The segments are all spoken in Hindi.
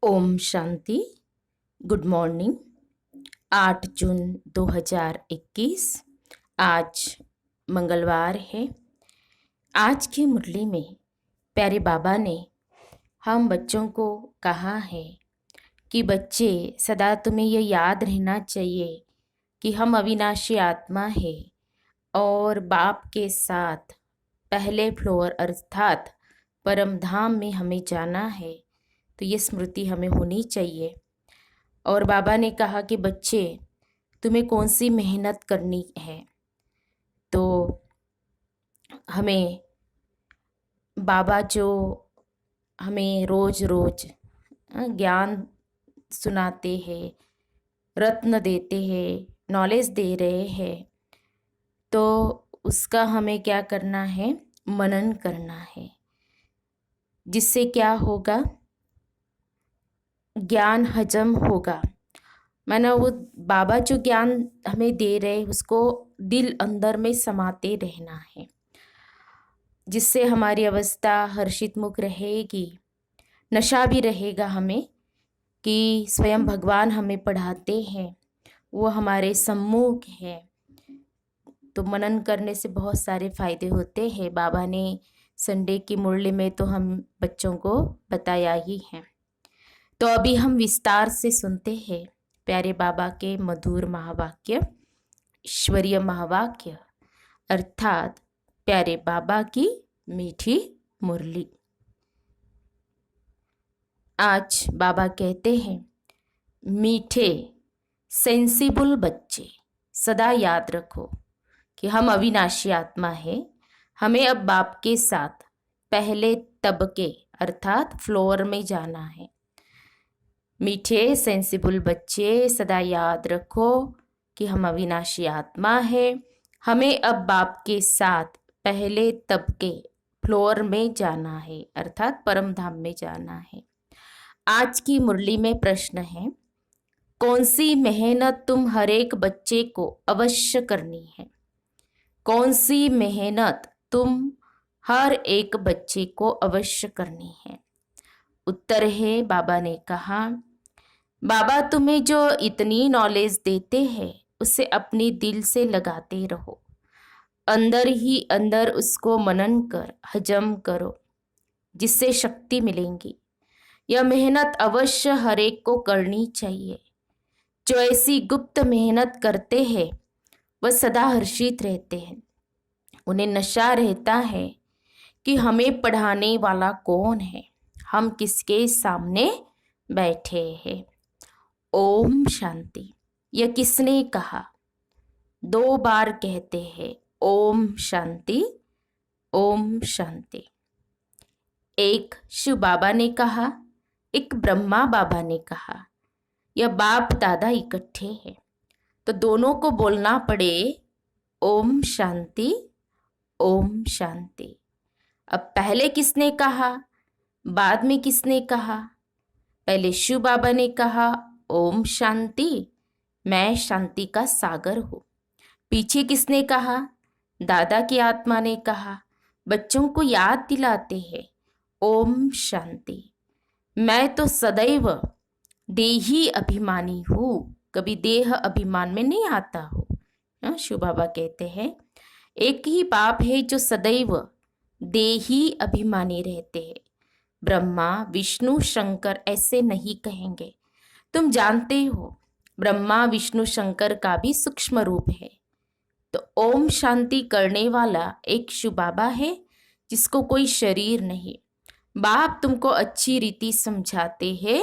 ओम शांति। Good morning. 8 जून 2021 आज मंगलवार है। आज की मुरली में प्यारे बाबा ने हम बच्चों को कहा है कि बच्चे सदा तुम्हें यह याद रहना चाहिए कि हम अविनाशी आत्मा है और बाप के साथ पहले फ्लोर अर्थात परम धाम में हमें जाना है। तो ये स्मृति हमें होनी चाहिए। और बाबा ने कहा कि बच्चे तुम्हें कौन सी मेहनत करनी है। तो हमें बाबा जो हमें रोज रोज ज्ञान सुनाते हैं, रत्न देते हैं, नॉलेज दे रहे हैं, तो उसका हमें क्या करना है? मनन करना है। जिससे क्या होगा? ज्ञान हजम होगा। माना वो बाबा जो ज्ञान हमें दे रहे उसको दिल अंदर में समाते रहना है, जिससे हमारी अवस्था हर्षित मुख रहेगी। नशा भी रहेगा हमें कि स्वयं भगवान हमें पढ़ाते हैं, वो हमारे सम्मुख है। तो मनन करने से बहुत सारे फायदे होते हैं। बाबा ने संडे की मुरली में तो हम बच्चों को बताया ही है। तो अभी हम विस्तार से सुनते हैं प्यारे बाबा के मधुर महावाक्य, ईश्वरीय महावाक्य, अर्थात प्यारे बाबा की मीठी मुरली। आज बाबा कहते हैं, मीठे सेंसिबल बच्चे सदा याद रखो कि हम अविनाशी आत्मा है। हमें अब बाप के साथ पहले तबके अर्थात फ्लोर में जाना है। मीठे सेंसिबल बच्चे सदा याद रखो कि हम अविनाशी आत्मा है। हमें अब बाप के साथ पहले तबके फ्लोर में जाना है अर्थात परम धाम में जाना है। आज की मुरली में प्रश्न है, कौन सी मेहनत तुम हर एक बच्चे को अवश्य करनी है? कौन सी मेहनत तुम हर एक बच्चे को अवश्य करनी है? उत्तर है, बाबा ने कहा, बाबा तुम्हें जो इतनी नॉलेज देते हैं उसे अपनी दिल से लगाते रहो, अंदर ही अंदर उसको मनन कर हजम करो, जिससे शक्ति मिलेंगी। यह मेहनत अवश्य हर एक को करनी चाहिए। जो ऐसी गुप्त मेहनत करते हैं वह सदा हर्षित रहते हैं। उन्हें नशा रहता है कि हमें पढ़ाने वाला कौन है, हम किसके सामने बैठे हैं। ओम शांति। यह किसने कहा? 2 बार कहते हैं ओम शांति, ओम शांति। एक शिव बाबा ने कहा, एक ब्रह्मा बाबा ने कहा। यह बाप दादा इकट्ठे हैं, तो दोनों को बोलना पड़े ओम शांति, ओम शांति। अब पहले किसने कहा, बाद में किसने कहा? पहले शिव बाबा ने कहा ओम शांति, मैं शांति का सागर हूँ। पीछे किसने कहा? दादा की आत्मा ने कहा। बच्चों को याद दिलाते हैं ओम शांति, मैं तो सदैव देही अभिमानी हूँ, कभी देह अभिमान में नहीं आता हूँ। शिव बाबा कहते हैं, एक ही बाप है जो सदैव देही अभिमानी रहते हैं। ब्रह्मा विष्णु शंकर ऐसे नहीं कहेंगे। तुम जानते हो ब्रह्मा विष्णु शंकर का भी सूक्ष्म रूप है। तो ओम शांति करने वाला एक शिव बाबा है जिसको कोई शरीर नहीं। बाप तुमको अच्छी रीति समझाते हैं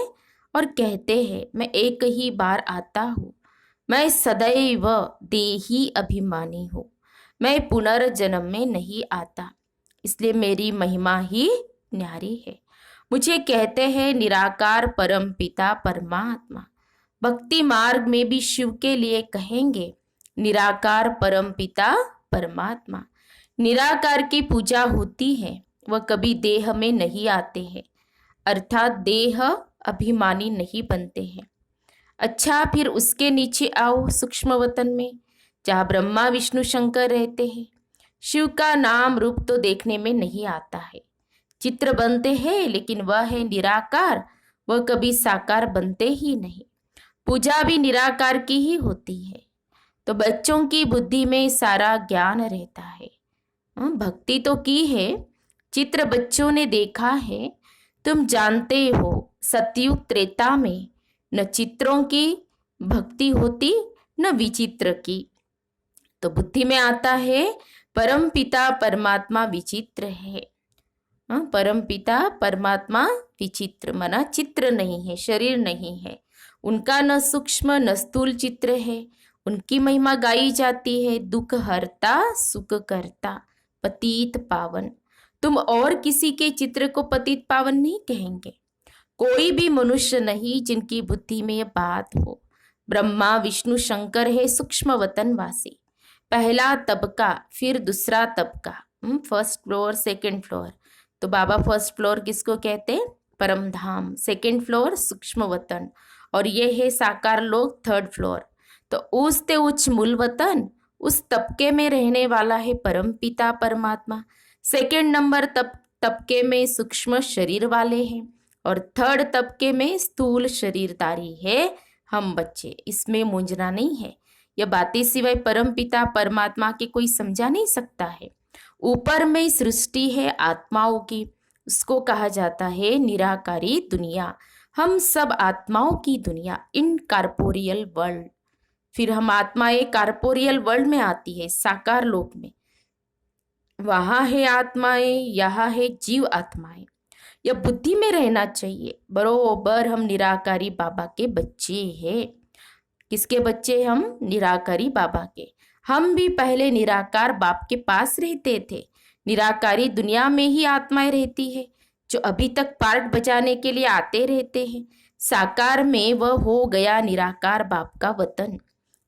और कहते हैं, मैं एक ही बार आता हूँ, मैं सदैव देही अभिमानी हूँ, मैं पुनर्जन्म में नहीं आता, इसलिए मेरी महिमा ही न्यारी है। मुझे कहते हैं निराकार परम पिता परमात्मा। भक्ति मार्ग में भी शिव के लिए कहेंगे निराकार परम पिता परमात्मा। निराकार की पूजा होती है, वह कभी देह में नहीं आते हैं अर्थात देह अभिमानी नहीं बनते हैं। अच्छा, फिर उसके नीचे आओ सूक्ष्म वतन में, जहाँ ब्रह्मा विष्णु शंकर रहते हैं। शिव का नाम रूप तो देखने में नहीं आता है, चित्र बनते हैं, लेकिन वह है निराकार, वह कभी साकार बनते ही नहीं। पूजा भी निराकार की ही होती है। तो बच्चों की बुद्धि में सारा ज्ञान रहता है। भक्ति तो की है, चित्र बच्चों ने देखा है। तुम जानते हो सतयुग त्रेता में न चित्रों की भक्ति होती न विचित्र की। तो बुद्धि में आता है परम पिता परमात्मा विचित्र है। परम पिता परमात्मा विचित्र मना चित्र नहीं है, शरीर नहीं है। उनका न सूक्ष्म न स्थूल चित्र है। उनकी महिमा गाई जाती है, दुख हरता सुख करता पतित पावन। तुम और किसी के चित्र को पतित पावन नहीं कहेंगे। कोई भी मनुष्य नहीं जिनकी बुद्धि में यह बात हो। ब्रह्मा विष्णु शंकर है सूक्ष्म वतनवासी। पहला तबका फिर दूसरा तबका, फर्स्ट फ्लोर सेकंड फ्लोर। तो बाबा फर्स्ट फ्लोर किसको कहते हैं? परम धाम। सेकंड फ्लोर सूक्ष्म वतन, और ये है साकार लोक थर्ड फ्लोर। तो उस ते उच्च मूल वतन, उस तबके में रहने वाला है परम पिता परमात्मा। सेकंड नंबर तबके में सूक्ष्म शरीर वाले हैं, और थर्ड तबके में स्थूल शरीरधारी है हम बच्चे। इसमें मूंझना नहीं है। यह बातें सिवाय परम पिता परमात्मा के कोई समझा नहीं सकता है। ऊपर में सृष्टि है आत्माओं की, उसको कहा जाता है निराकारी दुनिया। हम सब आत्माओं की दुनिया, इन कार्पोरियल वर्ल्ड। फिर हम आत्माएं कार्पोरियल वर्ल्ड में आती है, साकार लोक में। वहां है आत्माएं, यहाँ है जीव आत्माएं। यह बुद्धि में रहना चाहिए। बरोबर हम निराकारी बाबा के बच्चे हैं। किसके बच्चे? हम निराकारी बाबा के। हम भी पहले निराकार बाप के पास रहते थे। निराकारी दुनिया में ही आत्माएं रहती है, जो अभी तक पार्ट बजाने के लिए आते रहते हैं। साकार में वह हो गया निराकार बाप का वतन।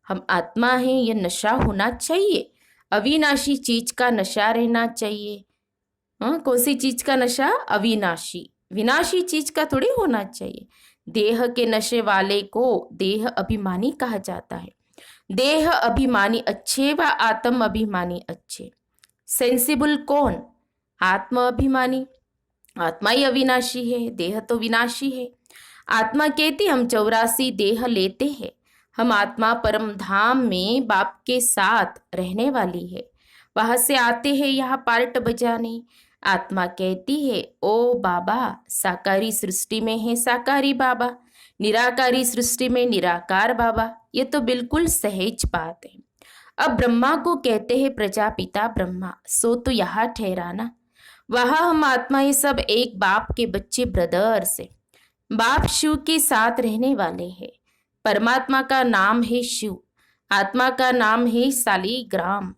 हम आत्मा हैं, यह नशा होना चाहिए। अविनाशी चीज का नशा रहना चाहिए। कौन सी चीज का नशा? अविनाशी। विनाशी चीज का थोड़ी होना चाहिए। देह के नशे वाले को देह अभिमानी कहा जाता है। देह अभिमानी अच्छे व आत्म अभिमानी अच्छे। सेंसिबल कौन? आत्म अभिमानी। आत्मा ही अविनाशी है, देह तो विनाशी है। आत्मा कहती हम 84 देह लेते हैं। हम आत्मा परम धाम में बाप के साथ रहने वाली है। वहां से आते हैं यहाँ पार्ट बजाने। आत्मा कहती है ओ बाबा, साकारी सृष्टि में है साकारी बाबा, निराकारी सृष्टि में निराकार बाबा। ये तो बिल्कुल सहज बात है। अब ब्रह्मा को कहते हैं प्रजापिता ब्रह्मा, सो तो यहाँ ठहराना। वहां हम आत्माएं सब एक बाप के बच्चे, ब्रदर से। बाप शिव के साथ रहने वाले हैं। परमात्मा का नाम है शिव, आत्मा का नाम है शालिग्राम।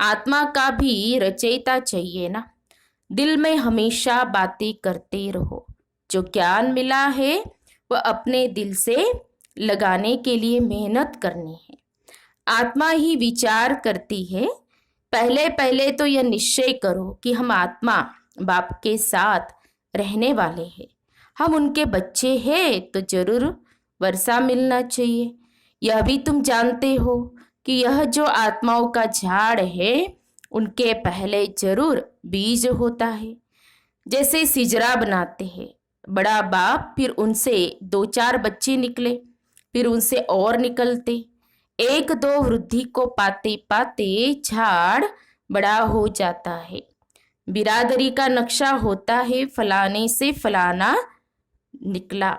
आत्मा का भी रचयिता चाहिए ना। दिल में हमेशा बातें करते रहो। जो ज्ञान मिला है वह अपने दिल से लगाने के लिए मेहनत करनी है। आत्मा ही विचार करती है। पहले पहले तो यह निश्चय करो कि हम आत्मा बाप के साथ रहने वाले हैं। हम उनके बच्चे हैं तो जरूर वर्षा मिलना चाहिए। यह भी तुम जानते हो कि यह जो आत्माओं का झाड़ है उनके पहले जरूर बीज होता है। जैसे सिजरा बनाते हैं, बड़ा बाप, फिर उनसे 2-4 बच्चे निकले, फिर उनसे और निकलते। 1-2 वृद्धि को पाते पाते झाड़ बड़ा हो जाता है। बिरादरी का नक्शा होता है, फलाने से फलाना निकला।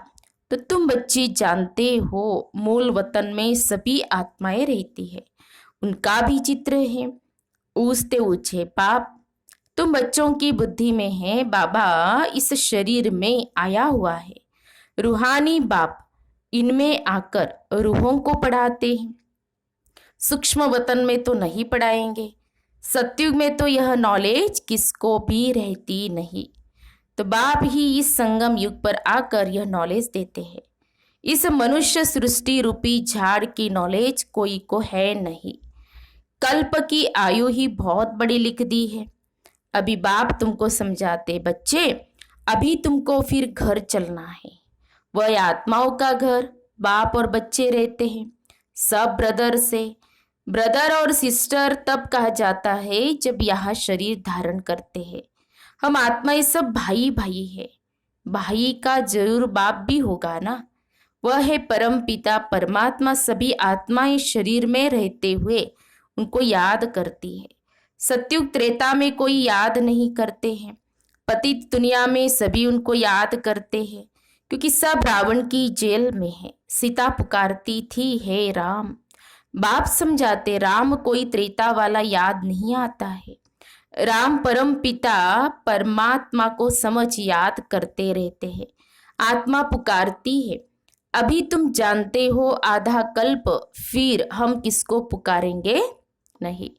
तो तुम बच्चे जानते हो मूल वतन में सभी आत्माएं रहती है, उनका भी चित्र है। ऊंचते ऊंचे पाप तुम बच्चों की बुद्धि में है। बाबा इस शरीर में आया हुआ है। रूहानी बाप इनमें आकर रूहों को पढ़ाते हैं। सूक्ष्म वतन में तो नहीं पढ़ाएंगे। सतयुग में तो यह नॉलेज किसको भी रहती नहीं। तो बाप ही इस संगम युग पर आकर यह नॉलेज देते हैं। इस मनुष्य सृष्टि रूपी झाड़ की नॉलेज कोई को है नहीं। कल्प की आयु ही बहुत बड़ी लिख दी है। अभी बाप तुमको समझाते, बच्चे अभी तुमको फिर घर चलना है। वह आत्माओं का घर, बाप और बच्चे रहते हैं सब ब्रदर से। ब्रदर और सिस्टर तब कहा जाता है जब यहाँ शरीर धारण करते हैं। हम आत्माएं सब भाई भाई है। भाई का जरूर बाप भी होगा ना। वह है परम पिता परमात्मा। सभी आत्माएं शरीर में रहते हुए उनको याद करती है। सत्युग त्रेता में कोई याद नहीं करते हैं। पतित दुनिया में सभी उनको याद करते हैं, क्योंकि सब रावण की जेल में है। सीता पुकारती थी, हे राम। बाप समझाते, राम कोई त्रेता वाला याद नहीं आता है। राम परम पिता परमात्मा को समझ याद करते रहते हैं। आत्मा पुकारती है, अभी तुम जानते हो आधा कल्प, फिर हम किसको पुकारेंगे नहीं,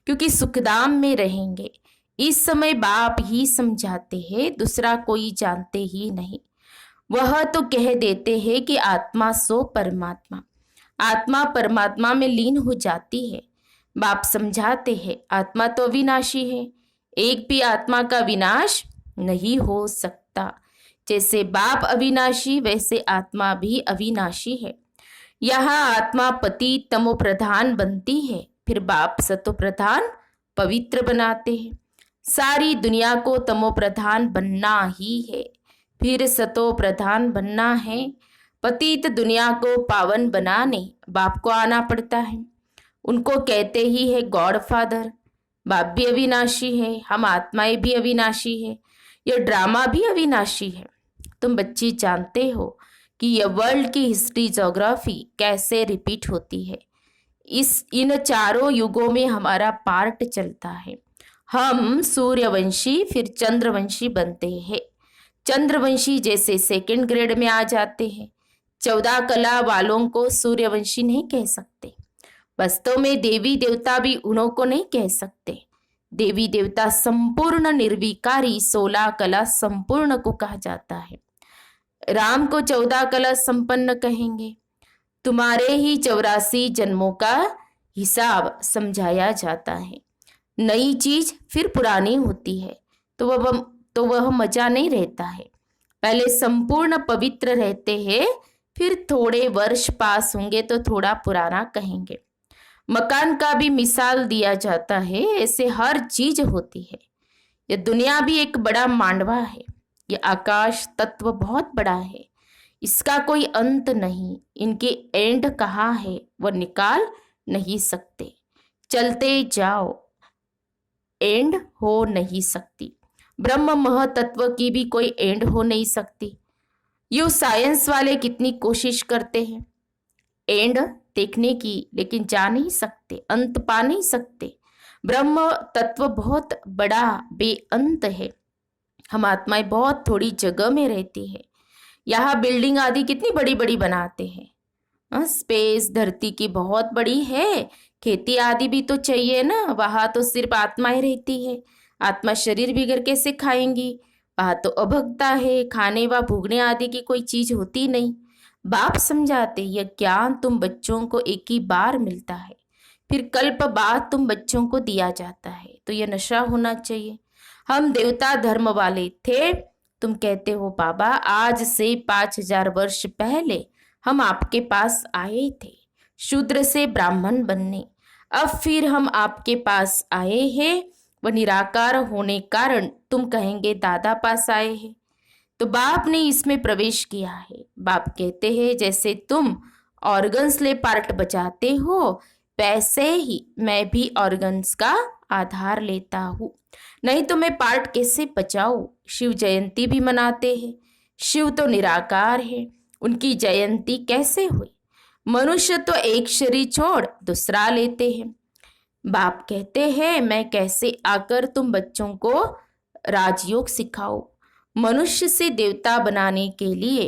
क्योंकि सुखधाम में रहेंगे। इस समय बाप ही समझाते हैं, दूसरा कोई जानते ही नहीं। वह तो कह देते हैं कि आत्मा सो परमात्मा। आत्मा परमात्मा में लीन हो जाती है। बाप समझाते हैं, आत्मा तो अविनाशी है, एक भी आत्मा का विनाश नहीं हो सकता। जैसे बाप अविनाशी, वैसे आत्मा भी अविनाशी है। यहाँ आत्मा पति तमो प्रधान बनती है, फिर बाप सतो प्रधान पवित्र बनाते हैं। सारी दुनिया को तमो प्रधान बनना ही है, फिर सतो प्रधान बनना है। पतित दुनिया को पावन बनाने बाप को आना पड़ता है। उनको कहते ही है गॉड फादर। बाप भी अविनाशी है, हम आत्माएं भी अविनाशी है, यह ड्रामा भी अविनाशी है। तुम बच्ची जानते हो कि यह वर्ल्ड की हिस्ट्री ज्योग्राफी कैसे रिपीट होती है। इन चारों युगों में हमारा पार्ट चलता है। हम सूर्यवंशी फिर चंद्रवंशी बनते हैं। चंद्रवंशी जैसे सेकंड ग्रेड में आ जाते हैं। 14 कला वालों को सूर्यवंशी नहीं कह सकते। वास्तव में देवी देवता भी उन्हों को नहीं कह सकते। देवी देवता संपूर्ण निर्विकारी 16 कला संपूर्ण को कहा जाता है। राम को 14 कला संपन्न कहेंगे। तुम्हारे ही 84 जन्मों का हिसाब समझाया जाता है। नई चीज फिर पुरानी होती है तो वह मजा नहीं रहता है। पहले संपूर्ण पवित्र रहते हैं, फिर थोड़े वर्ष पास होंगे तो थोड़ा पुराना कहेंगे। मकान का भी मिसाल दिया जाता है, ऐसे हर चीज होती है। यह दुनिया भी एक बड़ा मांडवा है। यह आकाश तत्व बहुत बड़ा है, इसका कोई अंत नहीं। इनके एंड कहाँ है वह निकाल नहीं सकते। चलते जाओ, एंड हो नहीं सकती। ब्रह्म महतत्व की भी कोई एंड हो नहीं सकती। यू साइंस वाले कितनी कोशिश करते हैं एंड देखने की, लेकिन जा नहीं सकते, अंत पा नहीं सकते। ब्रह्म तत्व बहुत बड़ा बेअंत है। हम आत्माएं बहुत थोड़ी जगह में रहती है। यहाँ बिल्डिंग आदि कितनी बड़ी बड़ी बनाते हैं। स्पेस धरती की बहुत बड़ी है। खेती आदि भी तो चाहिए ना। वहाँ तो सिर्फ आत्माएं रहती है। आत्मा शरीर बिगड़ कैसे खाएंगी। वहाँ तो अभक्ता है, खाने व भूगने आदि की कोई चीज होती नहीं। बाप समझाते, यह ज्ञान तुम बच्चों को एक ही बार मिलता है, फिर कल्प बाद तुम बच्चों को दिया जाता है। तो यह नशा होना चाहिए। हम देवता धर्म वाले थे। तुम कहते हो बाबा आज से 5000 वर्ष पहले हम आपके पास आए थे शूद्र से ब्राह्मण बनने। अब फिर हम आपके पास आए हैं, वह निराकार होने कारण तुम कहेंगे दादा पास आए हैं। तो बाप ने इसमें प्रवेश किया है। बाप कहते हैं जैसे तुम ऑर्गन्स ले पार्ट बजाते हो, वैसे ही मैं भी ऑर्गन्स का आधार लेता हूँ, नहीं तो मैं पार्ट कैसे बजाऊं। शिव जयंती भी मनाते हैं। शिव तो निराकार है, उनकी जयंती कैसे हुई। मनुष्य तो एक शरीर छोड़ दूसरा लेते हैं। बाप कहते हैं मैं कैसे आकर तुम बच्चों को राजयोग सिखाओ। मनुष्य से देवता बनाने के लिए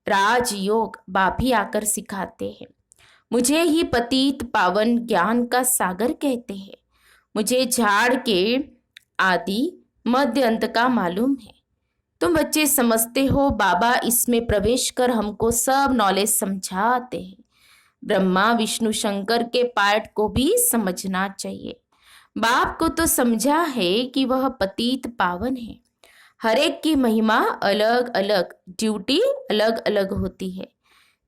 राजयोग बाप ही आकर सिखाते हैं। मुझे ही पतित पावन ज्ञान का सागर कहते हैं। मुझे झाड़ के आदि मध्य अंत का मालूम है। तुम बच्चे समझते हो बाबा इसमें प्रवेश कर हमको सब नॉलेज समझाते हैं। ब्रह्मा विष्णु शंकर के पार्ट को भी समझना चाहिए। बाप को तो समझा है कि वह पतित पावन है। हर एक की महिमा अलग अलग, ड्यूटी अलग अलग होती है।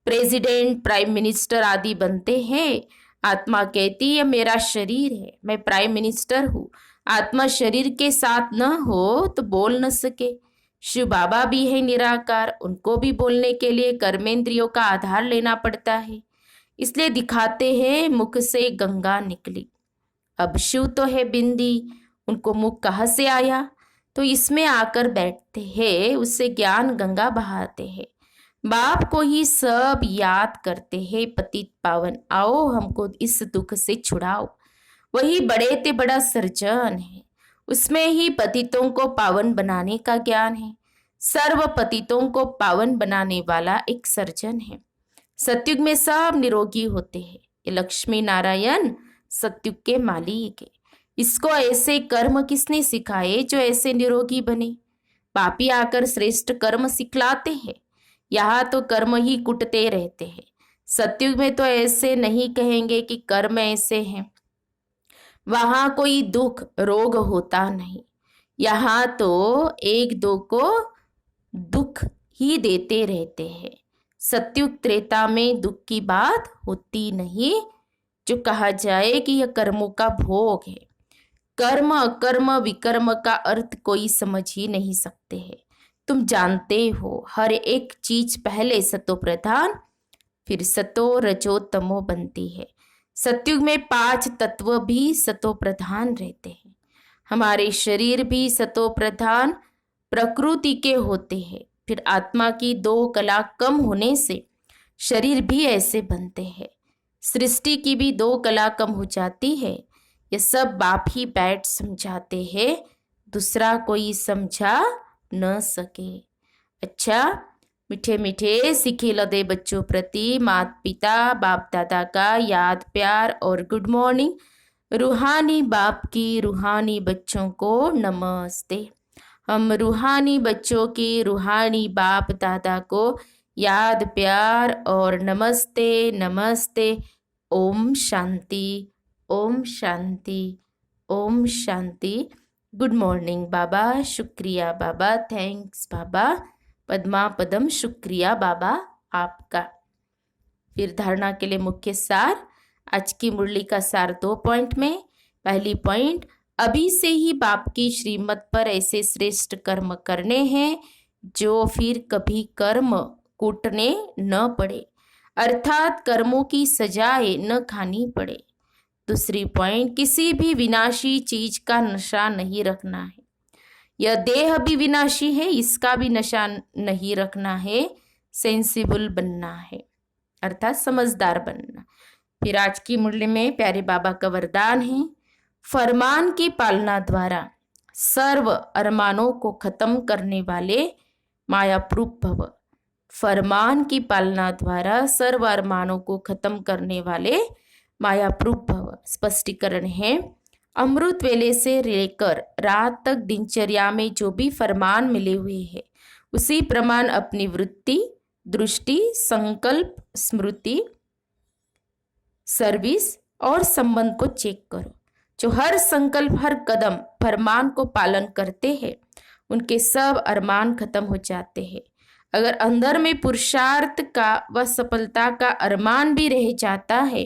प्रेसिडेंट प्राइम मिनिस्टर आदि बनते हैं। आत्मा कहती है मेरा शरीर है, मैं प्राइम मिनिस्टर हूँ। आत्मा शरीर के साथ न हो तो बोल न सके। शिव बाबा भी है निराकार, उनको भी बोलने के लिए कर्मेंद्रियों का आधार लेना पड़ता है, इसलिए दिखाते हैं मुख से गंगा निकली। अब शिव तो है बिंदी, उनको मुख कहाँ से आया, तो इसमें आकर बैठते हैं, उससे ज्ञान गंगा बहाते हैं। बाप को ही सब याद करते हैं, पतित पावन आओ हमको इस दुख से छुड़ाओ। वही बड़े ते बड़ा सर्जन है, उसमें ही पतितों को पावन बनाने का ज्ञान है। सर्व पतितों को पावन बनाने वाला एक सर्जन है। सतयुग में सब निरोगी होते हैं, ये लक्ष्मी नारायण सतयुग के मालिक है। इसको ऐसे कर्म किसने सिखाए जो ऐसे निरोगी बने? पापी आकर श्रेष्ठ कर्म सिखलाते हैं। यहाँ तो कर्म ही कुटते रहते हैं। सतयुग में तो ऐसे नहीं कहेंगे कि कर्म ऐसे हैं, वहां कोई दुख रोग होता नहीं। यहाँ तो एक दो को दुख ही देते रहते हैं। सतयुग त्रेता में दुख की बात होती नहीं, जो कहा जाए कि यह कर्मों का भोग है। कर्म अकर्म विकर्म का अर्थ कोई समझ ही नहीं सकते हैं। तुम जानते हो हर एक चीज पहले सतो प्रधान फिर सतो रजो तमो बनती है। सतयुग में 5 तत्व भी सतो प्रधान रहते हैं। हमारे शरीर भी सतो प्रधान प्रकृति के होते हैं। फिर आत्मा की 2 कला कम होने से शरीर भी ऐसे बनते हैं। सृष्टि की भी 2 कला कम हो जाती है। ये सब बाप ही बैठ समझाते हैं, दूसरा कोई समझा न सके। अच्छा, मीठे मीठे सिखे लदे बच्चों प्रति माता पिता बाप दादा का याद प्यार और गुड मॉर्निंग। रूहानी बाप की रूहानी बच्चों को नमस्ते। हम रूहानी बच्चों की रूहानी बाप दादा को याद प्यार और नमस्ते नमस्ते। ओम शांति, ओम शांति, ओम शांति। गुड मॉर्निंग बाबा, शुक्रिया बाबा, थैंक्स बाबा, पद्मा पदम शुक्रिया बाबा आपका। फिर धारणा के लिए मुख्य सार, आज की मुरली का सार 2 पॉइंट में। पहली पॉइंट, अभी से ही बाप की श्रीमत पर ऐसे श्रेष्ठ कर्म करने हैं जो फिर कभी कर्म कूटने न पड़े, अर्थात कर्मों की सजाएं न खानी पड़े। दूसरी पॉइंट, किसी भी विनाशी चीज का नशा नहीं रखना है। यह देह भी विनाशी है, इसका भी नशा नहीं रखना है। सेंसिबल बनना है, अर्थात समझदार बनना। फिर आज की मुरली में प्यारे बाबा का वरदान है, फरमान की पालना द्वारा सर्व अरमानों को खत्म करने वाले मायाप्रूप भव। फरमान की पालना द्वारा सर्व अरमानों को खत्म करने वाले मायाप्रूप भव। स्पष्टीकरण है, अमृत वेले से लेकर रात तक दिनचर्या में जो भी फरमान मिले हुए हैं, उसी प्रमाण अपनी वृत्ति, दृष्टि, संकल्प, स्मृति, सर्विस और संबंध को चेक करो। जो हर संकल्प हर कदम फरमान को पालन करते हैं, उनके सब अरमान खत्म हो जाते हैं। अगर अंदर में पुरुषार्थ का व सफलता का अरमान भी रह जाता है,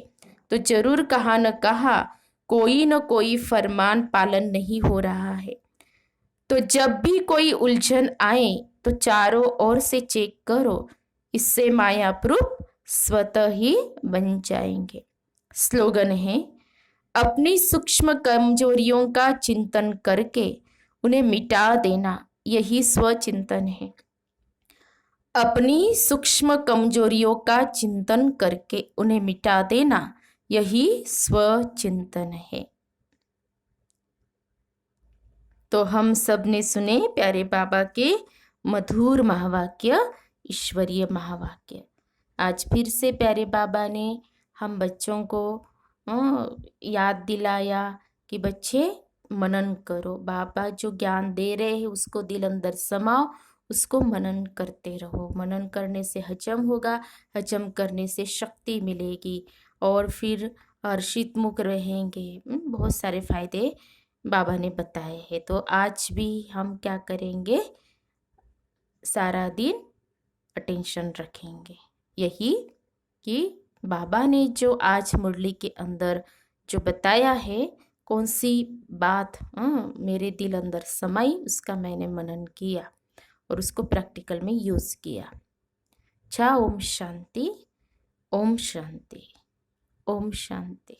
तो जरूर कहा न कहा कोई न कोई फरमान पालन नहीं हो रहा है। तो जब भी कोई उलझन आए तो चारों ओर से चेक करो, इससे मायाप्रूप स्वतः ही बन जाएंगे। स्लोगन है, अपनी सूक्ष्म कमजोरियों का चिंतन करके उन्हें मिटा देना, यही स्वचिंतन है। अपनी सूक्ष्म कमजोरियों का चिंतन करके उन्हें मिटा देना, यही स्वचिंतन है। तो हम सब ने सुने प्यारे बाबा के मधुर महावाक्य, ईश्वरीय महावाक्य। आज फिर से प्यारे बाबा ने हम बच्चों को याद दिलाया कि बच्चे मनन करो, बाबा जो ज्ञान दे रहे हैं उसको दिल अंदर समाओ, उसको मनन करते रहो। मनन करने से हजम होगा, हजम करने से शक्ति मिलेगी और फिर हर्षित मुख रहेंगे। बहुत सारे फायदे बाबा ने बताए हैं। तो आज भी हम क्या करेंगे, सारा दिन अटेंशन रखेंगे, यही कि बाबा ने जो आज मुरली के अंदर जो बताया है, कौन सी बात मेरे दिल अंदर समाई, उसका मैंने मनन किया और उसको प्रैक्टिकल में यूज़ किया। अच्छा, ओम शांति, ओम शांति, ओम शांति।